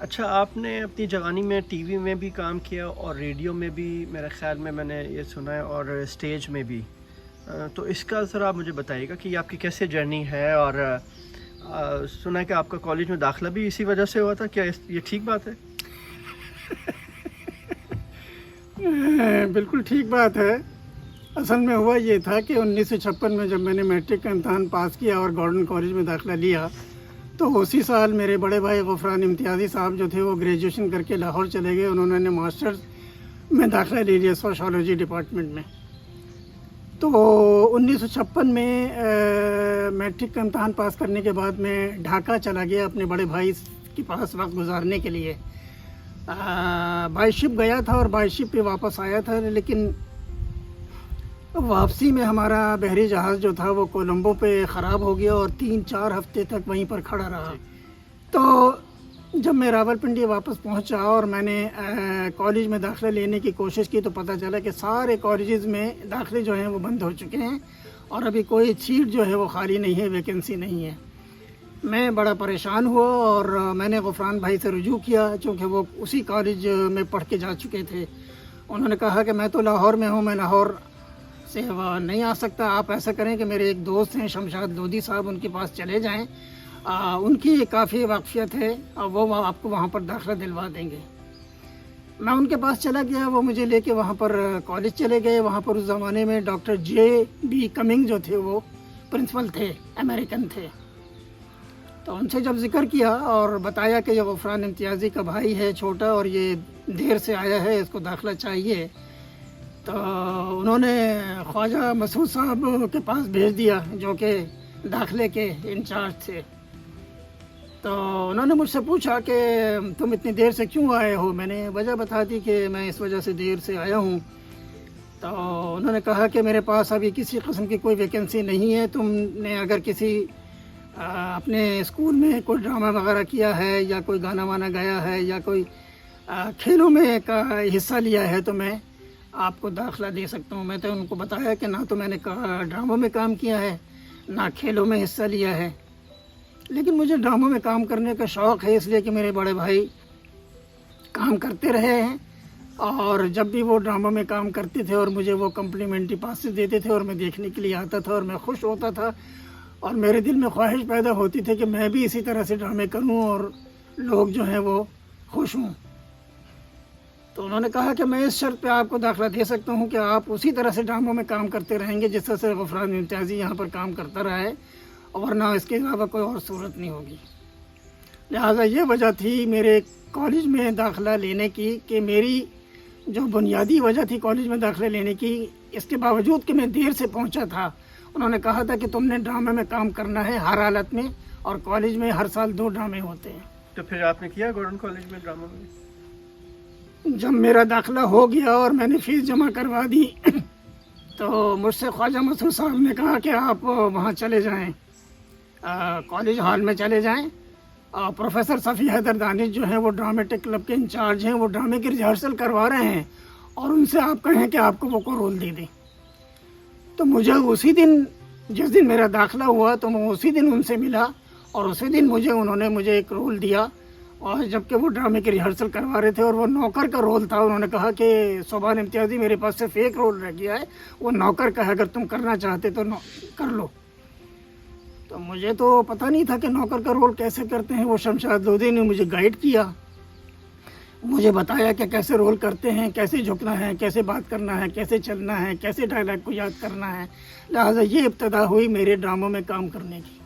اچھا، آپ نے اپنی جوانی میں ٹی وی میں بھی کام کیا اور ریڈیو میں بھی، میرے خیال میں نے یہ سنا ہے، اور اسٹیج میں بھی۔ تو اس کا ذرا آپ مجھے بتائیے گا کہ یہ آپ کی کیسے جرنی ہے، اور سنا ہے کہ آپ کا کالج میں داخلہ بھی اسی وجہ سے ہوا تھا، کیا یہ ٹھیک بات ہے؟ بالکل ٹھیک بات ہے۔ اصل میں ہوا یہ تھا کہ 1956 میں جب میں نے میٹرک کا امتحان پاس کیا اور گورنمنٹ کالج میں داخلہ لیا، تو اسی سال میرے بڑے بھائی غفران امتیازی صاحب جو تھے وہ گریجویشن کر کے لاہور چلے گئے۔ انہوں نے ماسٹرز میں داخلہ لے لیا سوشالوجی ڈپارٹمنٹ میں۔ تو 1956 میں میٹرک کا امتحان پاس کرنے کے بعد میں ڈھاکہ چلا گیا اپنے بڑے بھائی کے پاس وقت گزارنے کے لیے۔ بائی شپ گیا تھا اور بائی شپ پہ واپس آیا تھا، لیکن واپسی میں ہمارا بحری جہاز جو تھا وہ کولمبو پہ خراب ہو گیا اور 3-4 ہفتے تک وہیں پر کھڑا رہا۔ تو جب میں راولپنڈی واپس پہنچا اور میں نے کالج میں داخلہ لینے کی کوشش کی، تو پتہ چلا کہ سارے کالجز میں داخلے جو ہیں وہ بند ہو چکے ہیں اور ابھی کوئی سیٹ جو ہے وہ خالی نہیں ہے، ویکنسی نہیں ہے۔ میں بڑا پریشان ہوا اور میں نے غفران بھائی سے رجوع کیا، چونکہ وہ اسی کالج میں پڑھ کے جا چکے تھے۔ انہوں نے کہا کہ میں تو لاہور میں ہوں، میں لاہور سے نہیں آ سکتا، آپ ایسا کریں کہ میرے ایک دوست ہیں شمشاد لودھی صاحب، ان کے پاس چلے جائیں، ان کی کافی واقفیت ہے اور وہ آپ کو وہاں پر داخلہ دلوا دیں گے۔ میں ان کے پاس چلا گیا، وہ مجھے لے کے وہاں پر کالج چلے گئے۔ وہاں پر اس زمانے میں ڈاکٹر JB کمنگ جو تھے وہ پرنسپل تھے، امریکن تھے۔ تو ان سے جب ذکر کیا اور بتایا کہ یہ غفران امتیازی کا بھائی ہے چھوٹا اور یہ دیر سے آیا ہے، اس کو داخلہ چاہیے، تو انہوں نے خواجہ مسعود صاحب کے پاس بھیج دیا جو کہ داخلے کے انچارج تھے۔ تو انہوں نے مجھ سے پوچھا کہ تم اتنی دیر سے کیوں آئے ہو؟ میں نے وجہ بتا دی کہ میں اس وجہ سے دیر سے آیا ہوں۔ تو انہوں نے کہا کہ میرے پاس ابھی کسی قسم کی کوئی ویکنسی نہیں ہے، تم نے اگر کسی اپنے اسکول میں کوئی ڈرامہ وغیرہ کیا ہے یا کوئی گانا وانا گایا ہے یا کوئی کھیلوں میں کا حصہ لیا ہے تو میں آپ کو داخلہ دے سکتا ہوں۔ میں تو ان کو بتایا کہ نہ تو میں نے ڈراموں میں کام کیا ہے، نہ کھیلوں میں حصہ لیا ہے، لیکن مجھے ڈراموں میں کام کرنے کا شوق ہے، اس لیے کہ میرے بڑے بھائی کام کرتے رہے ہیں اور جب بھی وہ ڈراموں میں کام کرتے تھے اور مجھے وہ کمپلیمنٹری پاسز دیتے تھے اور میں دیکھنے کے لیے آتا تھا اور میں خوش ہوتا تھا اور میرے دل میں خواہش پیدا ہوتی تھی کہ میں بھی اسی طرح سے ڈرامے کروں اور لوگ جو ہیں وہ خوش ہوں۔ تو انہوں نے کہا کہ میں اس شرط پہ آپ کو داخلہ دے سکتا ہوں کہ آپ اسی طرح سے ڈراموں میں کام کرتے رہیں گے جس طرح سے غفران امتیازی یہاں پر کام کرتا رہا ہے، ورنہ اس کے علاوہ کوئی اور صورت نہیں ہوگی۔ لہٰذا یہ وجہ تھی میرے کالج میں داخلہ لینے کی کہ میری جو بنیادی وجہ تھی کالج میں داخلہ لینے کی، اس کے باوجود کہ میں دیر سے پہنچا تھا، انہوں نے کہا تھا کہ تم نے ڈرامے میں کام کرنا ہے ہر حالت میں، اور کالج میں ہر سال 2 ڈرامے ہوتے ہیں۔ تو پھر آپ نے کیا گورنمنٹ کالج میں ڈرامہ میں؟ جب میرا داخلہ ہو گیا اور میں نے فیس جمع کروا دی تو مجھ سے خواجہ مسعود صاحب نے کہا کہ آپ وہاں چلے جائیں، کالج ہال میں چلے جائیں، پروفیسر صفی حیدر دانش جو ہیں وہ ڈرامٹک کلب کے انچارج ہیں، وہ ڈرامے کی ریہرسل کروا رہے ہیں اور ان سے آپ کہیں کہ آپ کو وہ کو رول دے دیں۔ تو مجھے اسی دن، جس دن میرا داخلہ ہوا، تو میں اسی دن ان سے ملا اور اسی دن انہوں نے مجھے ایک رول دیا، اور جبکہ وہ ڈرامے کی ریہرسل کروا رہے تھے اور وہ نوکر کا رول تھا۔ انہوں نے کہا کہ صوبان امتیازی میرے پاس صرف ایک رول رہ گیا ہے، وہ نوکر کا ہے، اگر تم کرنا چاہتے تو کر لو۔ تو مجھے تو پتہ نہیں تھا کہ نوکر کا رول کیسے کرتے ہیں۔ وہ شمشاد لودھی نے مجھے گائیڈ کیا، مجھے بتایا کہ کیسے رول کرتے ہیں، کیسے جھکنا ہے، کیسے بات کرنا ہے، کیسے چلنا ہے، کیسے ڈائلاگ کو یاد کرنا ہے۔ لہٰذا یہ ابتدا ہوئی میرے ڈراموں میں کام کرنے کی۔